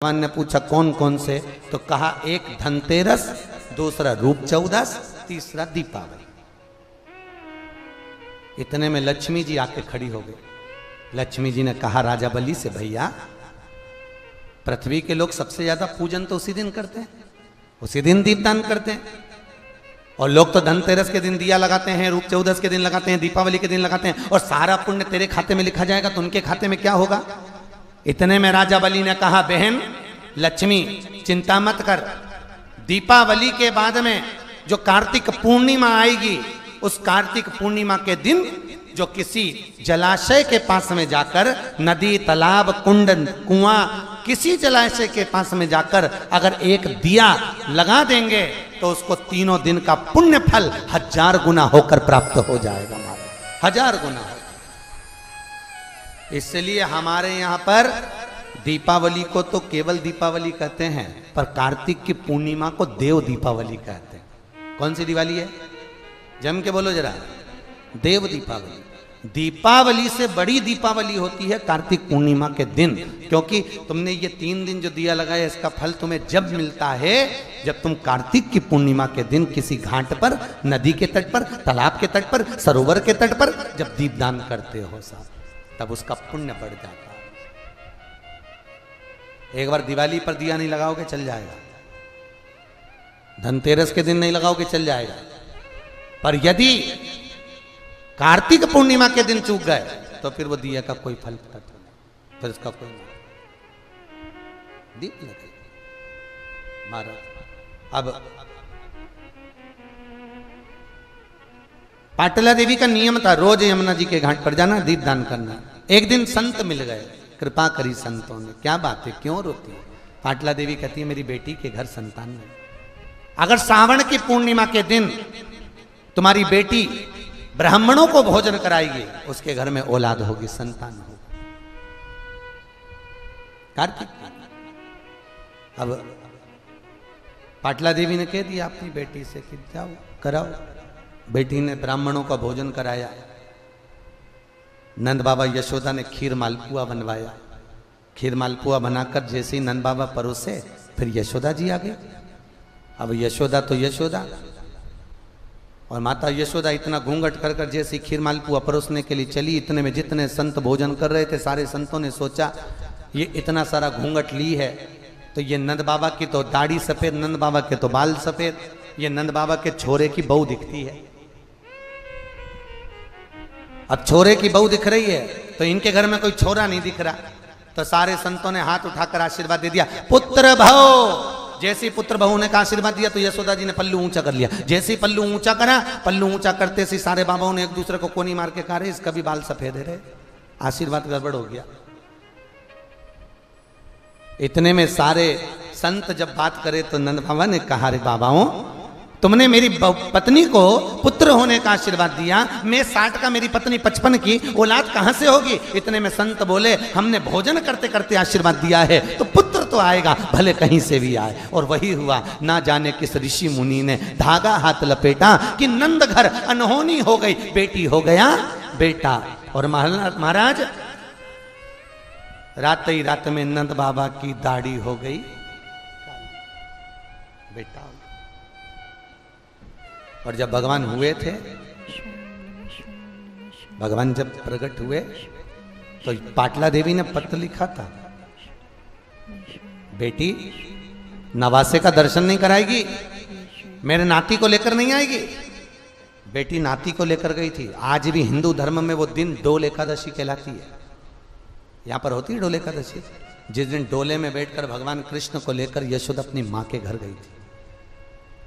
भगवान ने पूछा कौन कौन से, तो कहा एक धनतेरस, दूसरा रूप चौदस, तीसरा दीपावली। इतने में लक्ष्मी जी आके खड़ी हो गई। लक्ष्मी जी ने कहा राजा बलि से, भैया पृथ्वी के लोग सबसे ज्यादा पूजन तो उसी दिन करते हैं, उसी दिन दीपदान करते हैं। और लोग तो धनतेरस के दिन दिया लगाते हैं, रूप चौदस के दिन लगाते हैं, दीपावली के दिन लगाते हैं, और सारा पुण्य तेरे खाते में लिखा जाएगा, तो उनके खाते में क्या होगा। इतने में राजा बलि ने कहा, बहन लक्ष्मी चिंता मत कर, दीपावली के बाद में जो कार्तिक पूर्णिमा आएगी, उस कार्तिक पूर्णिमा के दिन जो किसी जलाशय के पास में जाकर, नदी तालाब कुंड कुआं किसी जलाशय के पास में जाकर अगर एक दिया लगा देंगे तो उसको तीनों दिन का पुण्य फल 1000 गुना होकर प्राप्त हो जाएगा। 1000 गुना हो। इसलिए हमारे यहाँ पर दीपावली को तो केवल दीपावली कहते हैं, पर कार्तिक की पूर्णिमा को देव दीपावली कहते हैं। कौन सी दिवाली है, जम के बोलो जरा, देव दीपावली। दीपावली से बड़ी दीपावली होती है कार्तिक पूर्णिमा के दिन, क्योंकि तुमने ये 3 दिन जो दिया लगाया, इसका फल तुम्हें जब मिलता है जब तुम कार्तिक की पूर्णिमा के दिन किसी घाट पर, नदी के तट पर, तालाब के तट पर, सरोवर के तट पर जब दीपदान करते हो साहब, तब उसका पुण्य बढ़ जाता है। एक बार दिवाली पर दिया नहीं लगाओगे चल जाएगा, धनतेरस के दिन नहीं लगाओगे चल जाएगा, पर यदि कार्तिक पूर्णिमा के दिन चूक गए तो फिर वो दिया का कोई फल तत्व नहीं, फिर उसका कोई नहीं। दीप लगे महाराज। अब पाटला देवी का नियम था रोज यमुना जी के घाट पर जाना, दीप दान करना। एक दिन संत मिल गए, कृपा करी संतों ने, क्या बात है क्यों रोती है। पाटला देवी कहती है मेरी बेटी के घर संतान नहीं, अगर सावन की पूर्णिमा के दिन तुम्हारी बेटी ब्राह्मणों को भोजन कराएगी, उसके घर में औलाद होगी, संतान होगी। कार्तिक अब पाटला देवी ने कह दिया अपनी बेटी से कि जाओ कराओ। बेटी ने ब्राह्मणों का भोजन कराया। नंद बाबा यशोदा ने खीर मालपुआ बनवाया। खीर मालपुआ बनाकर जैसे ही नंद बाबा परोसे, फिर यशोदा जी आ गए। अब यशोदा तो यशोदा, और माता यशोदा इतना घूंघट कर कर जैसे खीर मालपुआ परोसने के लिए चली, इतने में जितने संत भोजन कर रहे थे सारे संतों ने सोचा ये इतना सारा घूंघट ली है तो ये नंद बाबा की तो दाढ़ी सफेद, नंद बाबा के तो बाल सफेद, ये नंद बाबा के छोरे की बहू दिखती है। अब छोरे की बहू दिख रही है तो इनके घर में कोई छोरा नहीं दिख रहा, तो सारे संतों ने हाथ उठाकर आशीर्वाद दे दिया, पुत्र भव। जैसे ही पुत्र बहू ने का आशीर्वाद दिया तो यशोदा जी ने पल्लू ऊंचा कर लिया। जैसे ही पल्लू ऊंचा करा, पल्लू ऊंचा करते से सारे बाबाओं ने एक दूसरे को कोनी मार के कहा रे इसका भी बाल सफेद है रे, आशीर्वाद गड़बड़ हो गया। इतने में सारे संत जब बात करे तो नंद बाबा ने कहा रे बाबाओं, तुमने मेरी पत्नी को पुत्र होने का आशीर्वाद दिया, मैं 60 का, मेरी पत्नी 55 की, औलाद कहां से होगी। इतने में संत बोले हमने भोजन करते करते आशीर्वाद दिया है तो पुत्र तो आएगा, भले कहीं से भी आए। और वही हुआ। ना जाने किस ऋषि मुनि ने धागा हाथ लपेटा कि नंद घर अनहोनी हो गई, बेटी हो गया बेटा। और महाराज रात ही रात में नंद बाबा की दाढ़ी हो गई, बेटा। और जब भगवान हुए थे, भगवान जब प्रकट हुए तो पाटला देवी ने पत्र लिखा था, बेटी नवासे का दर्शन नहीं कराएगी, मेरे नाती को लेकर नहीं आएगी। बेटी नाती को लेकर गई थी। आज भी हिंदू धर्म में वो दिन डोल एकादशी कहलाती है। यहां पर होती है डोल एकादशी, जिस दिन डोले में बैठकर भगवान कृष्ण को लेकर यशोदा अपनी मां के घर गई थी।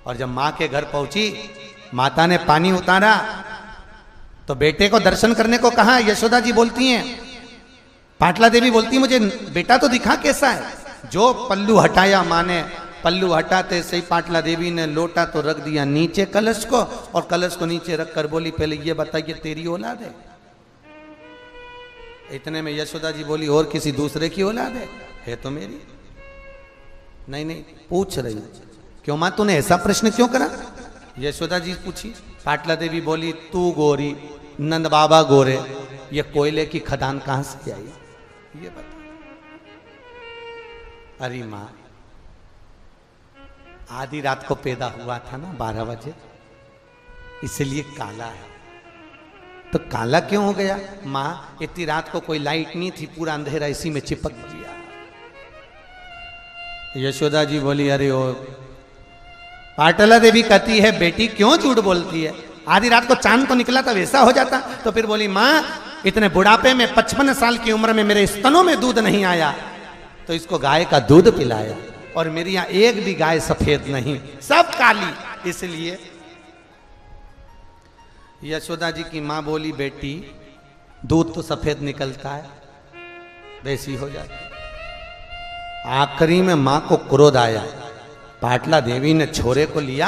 और जब मां के घर पहुंची, माता ने पानी उतारा तो बेटे को दर्शन करने को कहा। यशोदा जी बोलती हैं, पाटला देवी बोलती मुझे बेटा तो दिखा कैसा है। जो पल्लू हटाया मां ने, पल्लू हटाते से ही पाटला देवी ने लोटा तो रख दिया नीचे कलश को, और कलश को नीचे रखकर बोली पहले ये बताइए तेरी औलाद है। इतने में यशोदा जी बोली और किसी दूसरे की औलाद है तो मेरी नहीं। नहीं पूछ रही, क्यों मां तूने ऐसा प्रश्न क्यों करा। यशोदा जी पूछी। पाटला देवी बोली तू गोरी, नंद बाबा गोरे, ये कोयले की खदान कहां से आई ये बता। अरे माँ, आधी रात को पैदा हुआ था ना 12 बजे, इसलिए काला है। तो काला क्यों हो गया? माँ, इतनी रात को कोई लाइट नहीं थी, पूरा अंधेरा, इसी में चिपक गया। यशोदा जी बोली, अरे ओ पाटला देवी कहती है, बेटी क्यों झूठ बोलती है? आधी रात को चांद तो निकला था, वैसा हो जाता। तो फिर बोली, माँ, इतने बुढ़ापे में 55 साल की उम्र में मेरे स्तनों में दूध नहीं आया, तो इसको गाय का दूध पिलाया। और मेरी यहाँ एक भी गाय सफेद नहीं, सब काली। इसलिए यशोदा जी की माँ बोली, बेटी दूध तो सफेद निकलता है, वैसी हो जाती। आखिरी में माँ को क्रोध आया। पाटला देवी ने छोरे को लिया,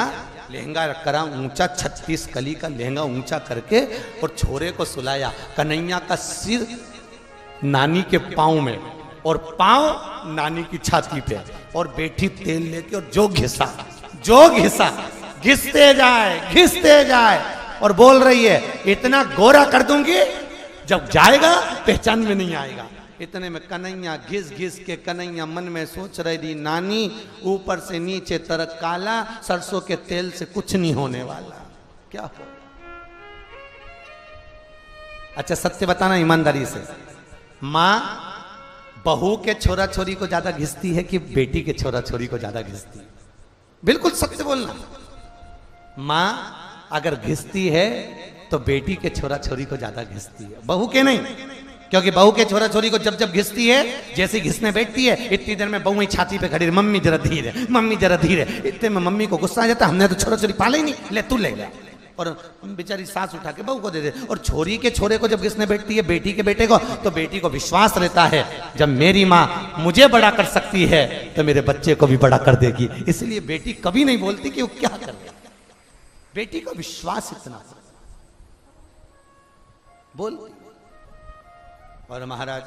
लहंगा करा ऊंचा, 36 कली का लहंगा ऊंचा करके, और छोरे को सुलाया। कन्हैया का सिर नानी के पांव में और पांव नानी की छाती पे, और बेटी तेल लेके और जो घिसा घिसते जाए और बोल रही है, इतना गोरा कर दूंगी जब जाएगा पहचान में नहीं आएगा। इतने में कन्हैया घिस घिस के, कन्हैया मन में सोच रही थी, नानी ऊपर से नीचे तरक काला, सरसों के तेल से कुछ नहीं होने वाला, क्या हो। अच्छा सत्य बताना ईमानदारी से, माँ बहू के छोरा छोरी को ज्यादा घिसती है कि बेटी के छोरा छोरी को ज्यादा घिसती है? बिल्कुल सत्य बोलना। माँ अगर घिसती है तो बेटी के छोरा छोरी को ज्यादा घिसती है, बहू के नहीं। क्योंकि बहू के छोरा छोरी को जब जब घिसती है, जैसे घिसने बैठती है, इतनी देर में बहू ही छाती पे खड़ी, मम्मी जरा धीरे, मम्मी जरा धीरे। इतने में मम्मी को गुस्सा आ जाता, हमने तो छोरा छोरी पाले ही नहीं, ले तू ले ले। और बेचारी सांस उठा के बहू को दे दे। और छोरी के छोरे को जब घिसने बैठती है, बेटी के बेटे को, तो बेटी को विश्वास रहता है, जब मेरी माँ मुझे बड़ा कर सकती है तो मेरे बच्चे को भी बड़ा कर देगी। इसलिए बेटी कभी नहीं बोलती कि वो क्या कर रही है, बेटी को विश्वास इतना बोल। और महाराज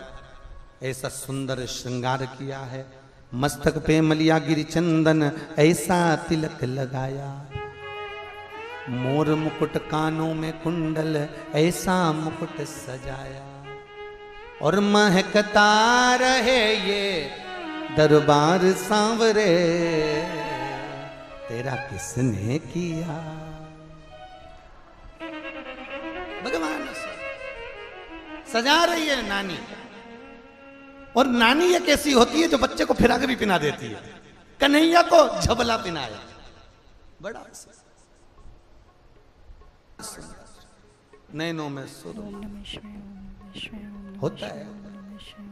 ऐसा सुंदर श्रृंगार किया है, मस्तक पे मलिया गिरि चंदन ऐसा तिलक लगाया, मोर मुकुट कानों में कुंडल ऐसा मुकुट सजाया, और महकता रहे ये दरबार सांवरे, तेरा किसने किया। भगवान सजा रही है नानी। और नानी ये कैसी होती है जो बच्चे को फिरा के भी पिना देती है। कन्हैया को झबला पिनाया, बड़ा नैनों में सुर होता है।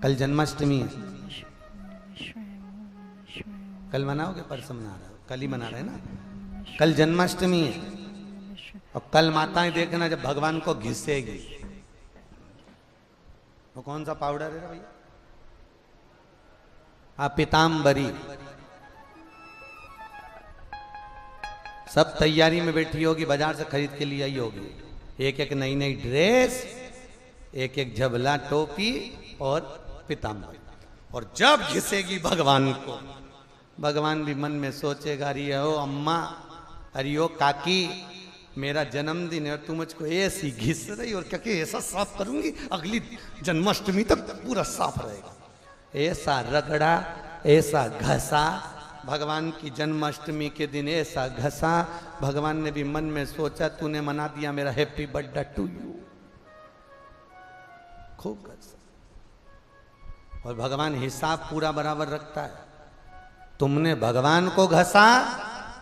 कल जन्माष्टमी है, कल मनाओगे? परसों मना रहे हो? कल ही मना रहे हैं ना। कल जन्माष्टमी है, और कल माताएं देखना जब भगवान को घिसेगी, वो कौन सा पाउडर है भैया? हाँ, पीताम्बरी। सब तैयारी में बैठी होगी, बाजार से खरीद के लिए आई होगी, एक एक नई नई ड्रेस, एक एक झबला टोपी और पीताम्बरी। और जब घिसेगी भगवान को, भगवान भी मन में सोचेगा, अरे ओ अम्मा, अरे ओ काकी, मेरा जन्मदिन है और तू मुझको ऐसी घिस रही, और क्या ऐसा साफ करूंगी अगली जन्माष्टमी तक पूरा साफ रहेगा। ऐसा रगड़ा, ऐसा घसा, भगवान की जन्माष्टमी के दिन ऐसा घसा, भगवान ने भी मन में सोचा, तूने मना दिया मेरा हैप्पी बर्थडे टू यू। खूब घसा। और भगवान हिसाब पूरा बराबर रखता है। तुमने भगवान को घसा,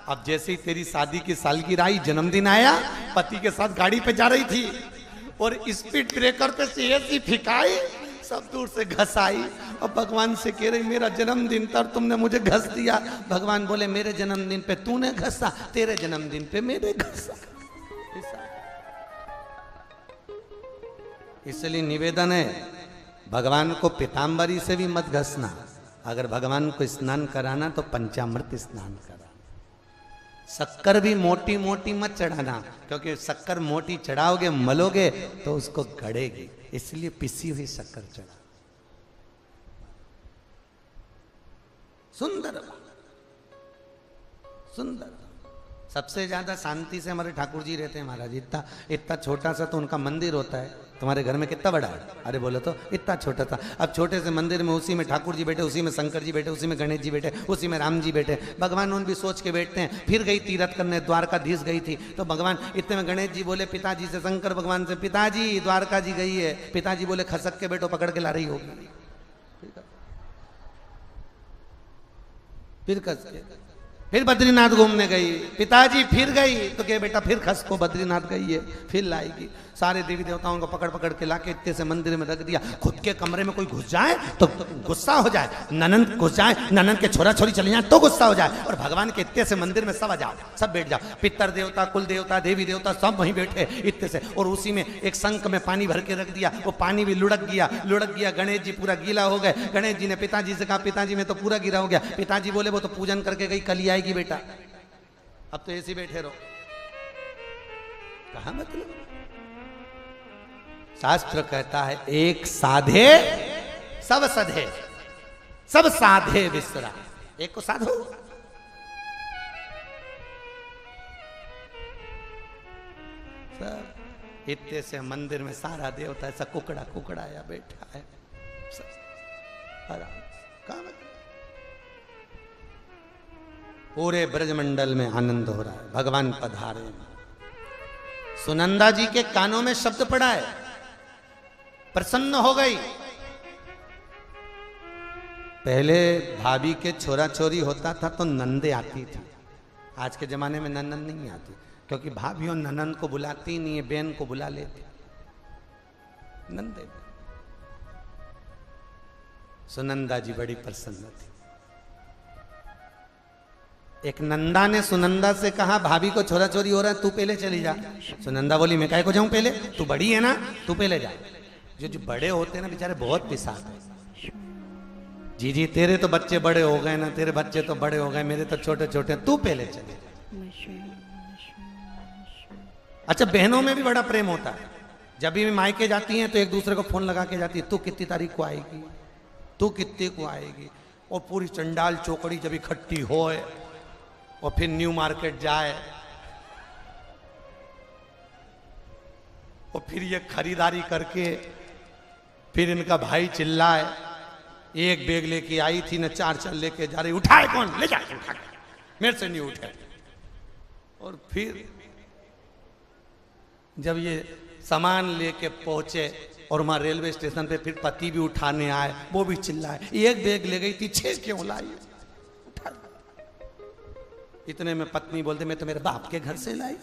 अब जैसे ही तेरी शादी की सालगिरह आई, जन्मदिन आया, पति के साथ गाड़ी पे जा रही थी और स्पीड ब्रेकर पे से ऐसी फिकाई, सब दूर से घसाई, और भगवान से कह रही मेरा जन्मदिन था और तुमने मुझे घस दिया। भगवान बोले मेरे जन्मदिन पे तूने घसा, तेरे जन्मदिन पे मैंने घसा। इसलिए निवेदन है, भगवान को पीताम्बरी से भी मत घसना। अगर भगवान को स्नान कराना तो पंचामृत स्नान कराना। शक्कर भी मोटी मोटी मत चढ़ाना, क्योंकि शक्कर मोटी चढ़ाओगे, मलोगे तो उसको गड़ेगी, इसलिए पिसी हुई शक्कर चढ़ा। सुंदर सुंदर सबसे ज्यादा शांति से हमारे ठाकुर जी रहते हैं महाराज। इतना इतना छोटा सा तो उनका मंदिर होता है। तुम्हारे घर में कितना बड़ा है? अरे बोलो तो इतना छोटा था। अब छोटे से मंदिर में उसी में ठाकुर जी बैठे, उसी में शंकर जी बैठे, उसी में गणेश जी बैठे, उसी में राम जी बैठे। भगवान उन भी सोच के बैठते हैं। फिर गई तीरथ करने, द्वारकाधीश गई थी तो भगवान इतने में गणेश जी बोले पिताजी से, शंकर भगवान से, पिताजी द्वारका जी गई है। पिताजी बोले खसक के बैठो, पकड़ के ला रही होगी। फिर कस के फिर बद्रीनाथ घूमने गई। पिताजी फिर गई तो क्या बेटा फिर खस को बद्रीनाथ गई है, फिर लाएगी। सारे देवी देवताओं को पकड़ पकड़ के लाके इतने से मंदिर में रख दिया। खुद के कमरे में कोई घुस जाए तो गुस्सा हो जाए, ननंद घुस जाए, ननंद के छोरा छोरी चले जाए तो गुस्सा हो जाए। और भगवान के इतने से मंदिर में सब आ जाओ, सब बैठ जाओ। पितर देवता, कुल देवता, देवी देवता सब वहीं बैठे इतने से। और उसी में एक शंख में पानी भर के रख दिया, वो पानी भी लुढ़क गया। गणेश जी पूरा गीला हो गए। गणेश जी ने पिताजी से कहा पिताजी में तो पूरा गिरा हो गया। पिताजी बोले वो तो पूजन करके गई, कल ही आएगी बेटा, अब तो ऐसे बैठे रहो। कहा मतलब? शास्त्र कहता है एक साधे सब सधे, सब साधे विसरा। एक को साधो, सब इतने से मंदिर में सारा देवता ऐसा कुकड़ा कुकड़ा या बैठा है। कहा मतलब? पूरे ब्रजमंडल में आनंद हो रहा है, भगवान पधारे। सुनंदा जी के कानों में शब्द पड़ा है, प्रसन्न हो गई। पहले भाभी के छोरा छोरी होता था तो नंदे आती थी। आज के जमाने में ननन नहीं आती, क्योंकि भाभियों ननन को बुलाती नहीं है, बहन को बुला लेती। नंदे। सुनंदा जी बड़ी प्रसन्न थी। एक नंदा ने सुनंदा से कहा भाभी को छोरा छोरी हो रहा है, तू पहले चली जा। सुनंदा बोली मैं काहे को जाऊं पहले, तू बड़ी है ना, तू पहले जा। जो बड़े होते हैं ना बेचारे बहुत पिसाते हैं। जी तेरे तो बच्चे बड़े हो गए ना, तेरे बच्चे तो बड़े हो गए, मेरे तो छोटे छोटे, तू पहले चले जा। अच्छा बहनों में भी बड़ा प्रेम होता है। जब भी मायके जाती हैं तो एक दूसरे को फोन लगा के जाती है, तू कितनी तारीख को आएगी, तू कितने को आएगी। और पूरी चंडाल चौकड़ी जब इकट्ठी होए और फिर न्यू मार्केट जाए और फिर ये खरीदारी करके फिर इनका भाई चिल्लाए, एक बैग लेके आई थी ना, 4 चल लेके जा रही, उठाए कौन, ले जा, उठा, मेरे से नहीं उठे। और फिर जब ये सामान लेके पहुंचे और वहां रेलवे स्टेशन पे फिर पति भी उठाने आए, वो भी चिल्लाए, एक बैग ले गई थी 6 क्यों लाई। इतने में पत्नी बोलते मैं तो मेरे बाप के घर से लाई।